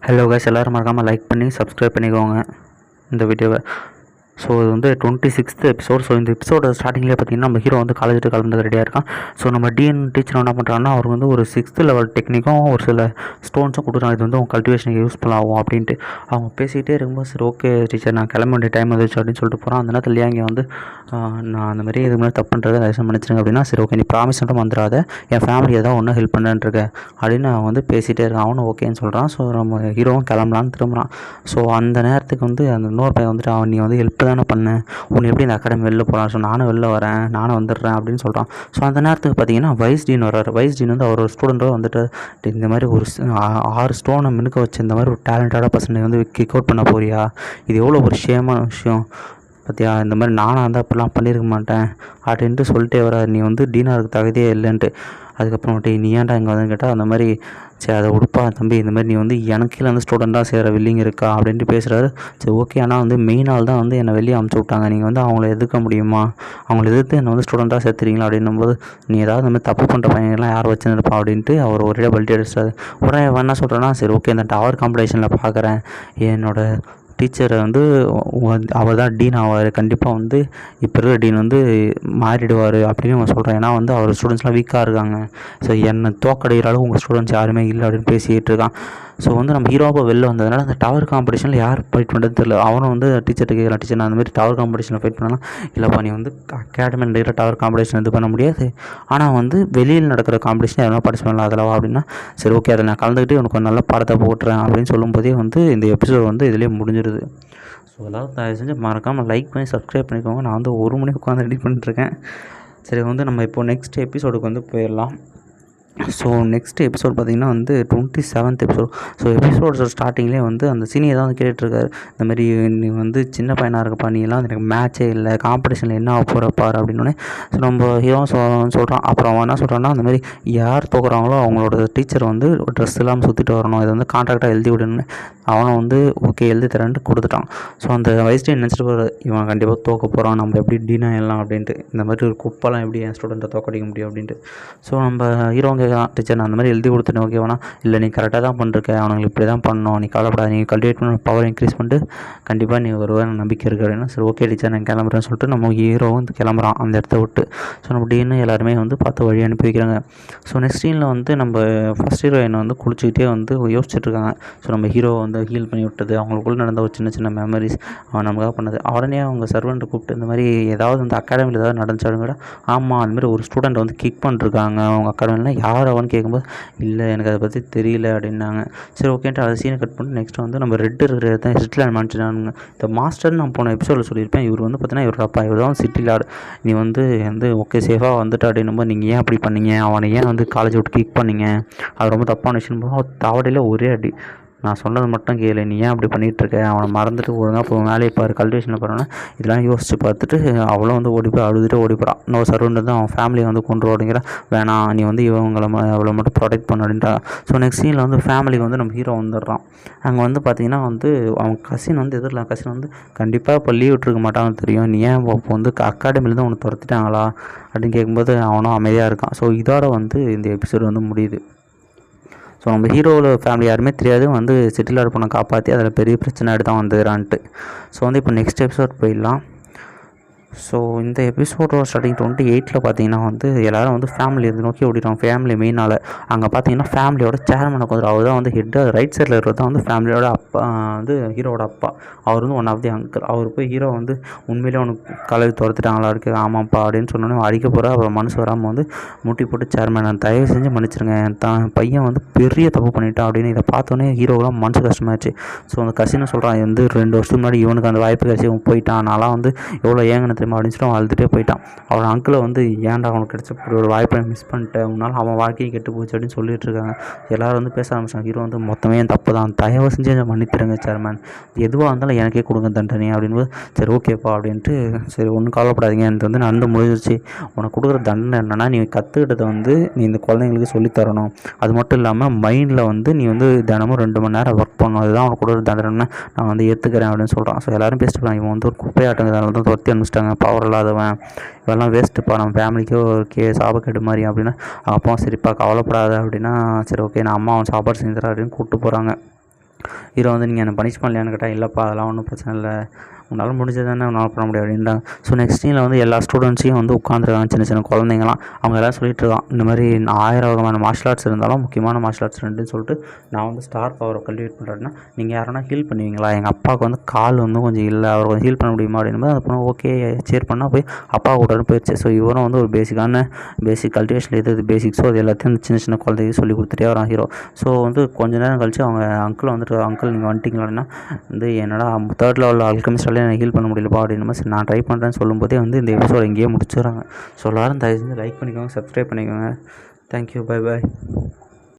Hello guys, எல்லோரும் மறக்காமல் like பண்ணி சப்ஸ்கிரைப் பண்ணிக்கோங்க இந்த வீடியோவை. ஸோ இது வந்து 26th எபிசோட். ஸோ இந்த எபிசோட ஸ்டார்டிங்லேயே பார்த்தீங்கன்னா நம்ம ஹீரோ வந்து காலேஜ் கலந்து ரெடியாக இருக்கான். ஸோ நம்ம டிஎன் டீச்சர் என்ன பண்ணுறாங்கன்னா, அவர் வந்து ஒரு 6th லெவல் டெக்னிக்கும் ஒரு சில ஸ்டோன்ஸும் கொடுக்குறாங்க. இது வந்து அவங்க கல்டிவேஷனுக்கு யூஸ்ஃபுல் ஆகும் அப்படின்ட்டு அவங்க பேசிகிட்டே இருக்கும்போது, சரி ஓகே டீச்சர் நான் கிளம்ப வேண்டிய டைம் வந்துச்சு அப்படின்னு சொல்லிட்டு போகிறான். அந்த நேரத்தில் இங்கே வந்து நான் அந்த மாதிரி இது மாதிரி தப்பு பண்ணுறது தயவுசெய்து மன்னிச்சிருங்க அப்படின்னா, சரி ஓகே நீ ப்ராமிஸ் மட்டும் வந்துடாத, என் ஃபேமிலி ஏதாவது ஒன்றும் ஹெல்ப் பண்ணுறேன் அப்படின்னு அவன் வந்து பேசிகிட்டே இருக்கான். அவனும் ஓகேன்னு சொல்கிறான். ஸோ நம்ம ஹீரோவும் கிளம்பலான்னு திரும்புகிறான். ஸோ அந்த நேரத்துக்கு வந்து அந்த இன்னொரு பையன் வந்துட்டு, அவன் நீ வந்து ஹெல்ப் தானே பண்ணேன், உன்னை எப்படி இந்த அகாடமி வெளில போகலாம், ஸோ நானும் வெளில வரேன், நானும் வந்துடுறேன் அப்படின்னு சொல்கிறான். ஸோ அந்த நேரத்துக்கு பார்த்தீங்கன்னா வைஸ் டீன் வர்றாரு. வைஸ் டீன் வந்து அவர் ஒரு ஸ்டூடெண்ட்டோ வந்துட்டு, இந்த மாதிரி ஒரு 6 ஸ்டோனை மினுக்க வச்சு இந்த மாதிரி ஒரு டேலண்டடான பர்சனை வந்து கிக் அவுட் பண்ண போறியா, இது எவ்வளோ ஒரு ஷேமான விஷயம் பார்த்தியா, இந்த மாதிரி நானாக இருந்தால் அப்படிலாம் பண்ணியிருக்க மாட்டேன் அப்படின்ட்டு சொல்லிட்டே வர, நீ வந்து டீனாக இருக்க தகுதியே இல்லைன்ட்டு. அதுக்கப்புறமேட்டு நீ ஏன்டா இங்கே வந்து கேட்டால், அந்த மாதிரி சரி அதை உடுப்பா தம்பி, இந்த மாதிரி நீ வந்து எனக்கு கீழே வந்து ஸ்டூடெண்ட்டாக சேர வில்லிங் இருக்கா அப்படின்ட்டு பேசுகிறாரு. சரி ஓகே, ஆனால் வந்து மெயின் ஆள் தான் வந்து என்னை வெளியே அமுச்சு விட்டாங்க, நீங்கள் வந்து அவங்கள எதிர்க்க முடியுமா, அவங்கள எதிர்த்து என்னை வந்து ஸ்டூடெண்ட்டாக சேர்த்துறீங்களா அப்படின்னும்போது, நீ ஏதாவது இந்த மாதிரி தப்பு பண்ணுற பையன்லாம் யார் வச்சுன்னு இருப்பா அப்படின்ட்டு அவர் ஒரே பல்ட்டி அடிச்சிட்டாரு. உடனே என்ன சொல்கிறேன்னா, சரி ஓகே இந்த டவர் காம்படிஷனில் பார்க்குறேன், என்னோடய டீச்சரை வந்து அவர் தான் டீன் ஆவார், கண்டிப்பாக வந்து இப்போ இருக்கிற டீன் வந்து மாறிடுவார் அப்படின்னு அவன் சொல்கிறேன். ஏன்னா வந்து அவர் ஸ்டூடெண்ட்ஸ்லாம் வீக்காக இருக்காங்க, ஸோ என்னை தோக்கடைகிற அளவு உங்கள் ஸ்டூடெண்ட்ஸ் யாருமே இல்லை அப்படின்னு பேசிகிட்டு இருக்கான். ஸோ வந்து நம்ம ஹீரோவாக வெளில வந்ததுனால அந்த டவர் காம்படிஷனில் யார் ஃபைட் பண்ணுறது தெரியல. அவனும் வந்து டீச்சர்கிட்ட கேட்குறான், டீச்சர் நான் அந்த மாதிரி டவர் காம்படிஷனில் ஃபைட் பண்ணலாம். இல்லைப்பா நீ வந்து அகாடமி நடக்கிற டவர் காம்படிஷன் இது பண்ண முடியாது, ஆனால் வந்து வெளியில் நடக்கிற காம்படிஷன் எதனா பார்ட்டிசிபேட் பண்ணலாம் அதில் அப்படின்னா, சரி ஓகே அதை நான் கலந்துக்கிட்டு உனக்கு ஒரு நல்ல பாடத்தை போட்டுறேன் அப்படின்னு சொல்லும்போதே வந்து இந்த எபிசோட் வந்து இதிலே முடிஞ்சிடுது. ஸோ எல்லோரும் தயவு செஞ்சு மறக்காமல் லைக் பண்ணி சப்ஸ்கிரைப் பண்ணிக்கோங்க. நான் வந்து 1 மணி உட்காந்து எடிட் பண்ணிட்டுருக்கேன். சரி வந்து நம்ம இப்போது நெக்ஸ்ட் எபிசோடுக்கு வந்து போயிடலாம். ஸோ நெக்ஸ்ட் எபிசோட் பார்த்திங்கன்னா வந்து 27th எபிசோட். ஸோ எபிசோட்ஸ் ஸ்டார்டிங்லேயே வந்து அந்த சீனியர் தான் வந்து கேட்டுட்ருக்காரு, இந்த மாதிரி நீ வந்து சின்ன பையனாக இருக்கப்பா, நீ எல்லாம் எனக்கு மேட்சே இல்லை, காம்படிஷனில் என்ன ஆக போகிறப்பார் அப்படின்னு. ஸோ நம்ம ஹீரோ சொல்கிறான். அப்புறம் அவன் என்ன சொல்கிறான்னா, அந்த மாதிரி யார் தோக்குறாங்களோ அவங்களோட டீச்சர் வந்து ட்ரெஸ் இல்லாமல் சுற்றிட்டு வரணும், இதை வந்து கான்ட்ராக்டாக எழுதி விடணும்னு அவனை வந்து ஓகே எழுதி தரேன்ட்டு கொடுத்துட்டான். ஸோ அந்த வயசு நினச்சிட்டு போகிற, இவன் கண்டிப்பாக தோக்க போகிறான், நம்ம எப்படி டீனா எல்லாம் அப்படின்ட்டு, இந்த மாதிரி ஒரு குப்பெல்லாம் எப்படி என் ஸ்டூடெண்ட்டை தோக்கடிக்க முடியும் அப்படின்ட்டு. ஸோ நம்ம ஹீரோங்க டீச்சர் நான் அந்த மாதிரி எழுதி கொடுத்துட்டேன் ஓகேவானா, இல்லை நீ கரெக்டாக தான் பண்ணிருக்க, அவனுங்களுக்கு இப்படி தான் பண்ணணும், நீ கவலைப்படாத, நீ கல்டிவேட் பண்ண பவர் இன்க்ரீஸ் பண்ணிட்டு கண்டிப்பாக நீ வருவார் நம்பிக்கை இருக்குது அப்படின்னா, சரி ஓகே டீச்சர் நான் கிளம்புறேன்னு சொல்லிட்டு நம்ம ஹீரோ வந்து கிளம்புறான் அந்த இடத்த விட்டு. ஸோ நம்ம டீன்னு எல்லாருமே வந்து பார்த்து வழி அனுப்பி வைக்கிறாங்க. ஸோ நெக்ஸ்ட் சீனில் வந்து நம்ம ஃபஸ்ட் ஹீரோயினை வந்து குளிச்சுக்கிட்டே வந்து யோசிச்சுட்ருக்காங்க. ஸோ நம்ம ஹீரோ வந்து ஹீல் பண்ணி விட்டது, அவங்களுக்குள்ள நடந்த ஒரு சின்ன சின்ன மெமரிஸ் அவன் நமக்காக பண்ணது. உடனே அவங்க சர்வெண்ட்டை கூப்பிட்டு இந்த மாதிரி ஏதாவது அந்த அகாடமியில் ஏதாவது நடந்துச்சாலும் கூட, ஆமாம் அந்த மாதிரி ஒரு ஸ்டூடெண்ட் வந்து கிக் பண்ணிருக்காங்க அவங்க அகாடமியில், யார் அவன் கேட்கும்போது, இல்லை எனக்கு அதை பற்றி தெரியல அப்படின்னாங்க. சரி ஓகேன்ட்டு அதை சீனை கட் பண்ணி நெக்ஸ்ட் வந்து நம்ம ரெட் இருக்கிற தான் சிட்டியில் மனுச்சுனாங்க. இந்த மாஸ்டர்னு நான் போன எபிசோடில் சொல்லியிருப்பேன், இவர் வந்து பார்த்தீங்கன்னா இவர் அப்பா, இவர் தான் சிட்டியில் நீ வந்து ஓகே சேஃபாக வந்துட்டு அப்படின்னும்போது நீங்கள் ஏன் அப்படி பண்ணீங்க, அவனை ஏன் வந்து காலேஜ் விட்டு கிக் பண்ணீங்க, அது ரொம்ப தப்பான விஷயம் போது தாவடையில் ஒரே அடி, நான் சொன்னது மட்டும் கேளு, நீ ஏன் அப்படி பண்ணிகிட்ருக்க, அவனை மறந்துட்டு ஒழுங்காக இப்போ வேலையை பாரு, கல்டிவேஷனில் போகிறோன்னா இதெல்லாம் யோசித்து பார்த்துட்டு அவ்வளோ வந்து ஓடி போய் அழுதுட்டு ஓடி போகிறான். இன்னொரு சர்வெண்ட் வந்து அவன் ஃபேமிலியை வந்து கொண்டு ஓடிங்கிற, வேணாம் நீ வந்து இவங்களை அவ்வளோ மட்டும் ப்ரொடெக்ட் பண்ண அப்படின்ட்டா. ஸோ நெக்ஸ்ட் சீனில் வந்து ஃபேமிலிக்கு வந்து நம்ம ஹீரோ வந்துடுறான். அங்கே வந்து பார்த்திங்கன்னா வந்து அவன் கசின் வந்து எதிரில் கசின் வந்து கண்டிப்பாக இப்போ லீவ் விட்டுருக்க மாட்டான்னு தெரியும், நீ ஏன் இப்போ வந்து அகாடமிலேருந்து அவனை துரத்திட்டாங்களா அப்படின்னு கேட்கும்போது அவனும் அமைதியாக இருக்கான். ஸோ இதோட வந்து இந்த எபிசோடு வந்து முடியுது. ஸோ நம்ம ஹீரோவில் ஃபேமிலி யாருமே தெரியாது, வந்து சிட்டியில் பொண்ணை காப்பாற்றி அதில் பெரிய பிரச்சனை எடுத்து தான் வந்துடுறான்ட்டு. ஸோ வந்து இப்போ நெக்ஸ்ட் எபிசோட் போயிடலாம். ஸோ இந்த எபிசோடோட ஸ்டார்டிங் 28ல் பார்த்தீங்கன்னா வந்து எல்லோரும் வந்து ஃபேமிலி இதை நோக்கி ஓடிடுவாங்க. ஃபேமிலி மெயினால் அங்கே பார்த்தீங்கன்னா ஃபேமிலியோட சேர்மனை கொஞ்சம் அவர் தான் வந்து ஹெட்டு, ரைட் சைடில் இருக்கிறது தான் வந்து ஃபேமிலியோட அப்பா, வந்து ஹீரோட அப்பா. அவர் வந்து ஒன் ஆஃப் தி அங்கிள். அவர் போய் ஹீரோ வந்து உண்மையிலே அவனுக்கு காலேஜ் துரத்துட்டாங்களா இருக்கு, ஆமாப்பா அப்படின்னு சொன்னோன்னே அடிக்க போகிற, அப்புறம் மனசு வராமல் வந்து முட்டி போட்டு சேர்மன் நான் தயவு செஞ்சு மன்னிச்சிருங்க, தான் பையன் வந்து பெரிய தப்பு பண்ணிட்டான் அப்படின்னு. இதை பார்த்தோன்னே ஹீரோவெலாம் மனசு கஷ்டமாச்சு. ஸோ அந்த கசினை சொல்கிறான், வந்து 2 வருஷத்துக்கு முன்னாடி இவனுக்கு அந்த வாய்ப்பு கிடச்சி இவன் போயிட்டான், நான்லாம் வந்து எவ்வளோ ஏங்கன்னு அப்படின்னு சொல்லிட்டு அவன் அழுதுகிட்டே போயிட்டான். அவன் அங்கிளை வந்து ஏன்டா அவனுக்கு கிடச்ச ஒரு வாய்ப்பை மிஸ் பண்ணிட்டேன், உன்னால் அவன் வாழ்க்கையை கெட்டு போச்சு அப்படின்னு சொல்லிட்டு இருக்காங்க. எல்லோரும் வந்து பேச ஆரம்பிச்சாங்க. ஹீரோ வந்து மொத்தமே என் தப்பு தான், தயவு செஞ்சு என்னை மன்னித்திருங்க சேர்மேன், எதுவாக இருந்தாலும் எனக்கே கொடுங்க தண்டனை அப்படின்போது, சரி ஓகேப்பா அப்படின்ட்டு, சரி ஒன்றும் கவலைப்படாதீங்க, எனக்கு வந்து நடந்து முடிஞ்சிருச்சு, உனக்கு கொடுக்குற தண்டனை என்னென்னா நீ கற்றுக்கிட்டதை வந்து நீ இந்த குழந்தைங்களுக்கு சொல்லித்தரணும், அது மட்டும் இல்லாமல் மைண்டில் வந்து நீ வந்து தினமும் 2 மணி நேரம் ஒர்க் பண்ணணும், அதுதான் உனக்கு கொடுக்குற தண்டனை நான் வந்து ஏற்றுக்கிறேன் அப்படின்னு சொல்கிறான். ஸோ எல்லோரும் பேசிட்டு இவன் வந்து ஒரு குப்பையாட்டங்கிறதால தான் துரத்தி அனுப்பிச்சிட்டாங்க, பவர் இல்லாதவன், இவெல்லாம் வேஸ்ட்டுப்பா, நம்ம ஃபேமிலிக்கே ஒரு சாபக்கேடு மாதிரி அப்படின்னா, அப்பாவும் சரிப்பா கவலைப்படாத அப்படின்னா, சரி ஓகே நான் அம்மா அவன் சாப்பாடு செஞ்சுறேன் அப்படின்னு கூப்பிட்டு போகிறாங்க. ஹீரோ வந்து நீங்கள் என்ன பனிஷ் பண்ணலையான்னு கேட்டால் இல்லைப்பா அதெல்லாம் ஒன்றும் பிரச்சனை இல்லை, உன்னால் முடிஞ்சது தானே உன்னால் பண்ண முடியாது அப்படின்றாங்க. ஸோ நெக்ஸ்ட் சீனில் வந்து எல்லா ஸ்டூடெண்ட்ஸையும் வந்து உட்காந்துருக்காங்க, சின்ன சின்ன குழந்தைங்களாம். அவங்க எல்லாம் சொல்லிட்டு இருக்கான், இந்த மாதிரி 1000 வகையான மார்ஷல் ஆர்ட்ஸ் இருந்தாலும் முக்கியமான மார்ஷல் ஆர்ட்ஸ் ரெண்டுன்னு சொல்லிட்டு நான் வந்து ஸ்டார் பவரை கல்டிவேட் பண்ணுறேன்னா நீங்கள் யாரனா ஹீல் பண்ணுவீங்களா, எங்கள் அப்பாவுக்கு வந்து கால் வந்து கொஞ்சம் இல்லை, அவர் கொஞ்சம் ஹீல் பண்ண முடியுமா அப்படின்போது அந்த பொண்ணு ஓகே சேர் பண்ணால் போய் அப்பா கூட போயிடுச்சு. ஸோ இவரும் வந்து ஒரு பேசிக் கல்டிவேஷன் எது பேசிக்ஸோ அது எல்லாத்தையும் வந்து சின்ன சின்ன குழந்தைக்கு சொல்லி கொடுத்துட்டே வரான் ஹீரோ. ஸோ வந்து கொஞ்ச நேரம் கழிச்சு அவங்க அங்கிள் வந்துட்டு, அங்கிள் நீங்கள் வந்துட்டீங்களா அப்படின்னா வந்து என்னடா 3rd லெவலில் ஆல்கெமிஸ்டாலே எனக்கு ஹீல் பண்ண முடியலப்பா அப்படின்னு மாதிரி நான் ட்ரை பண்ணுறேன்னு சொல்லும்போதே வந்து இந்த எபிசோட் எங்கேயே முடிச்சுறாங்க. ஸோ எல்லாரும் தயவு செஞ்சு லைக் பண்ணிக்கோங்க, சப்ஸ்கிரைப் பண்ணிக்கோங்க. Thank you, bye bye.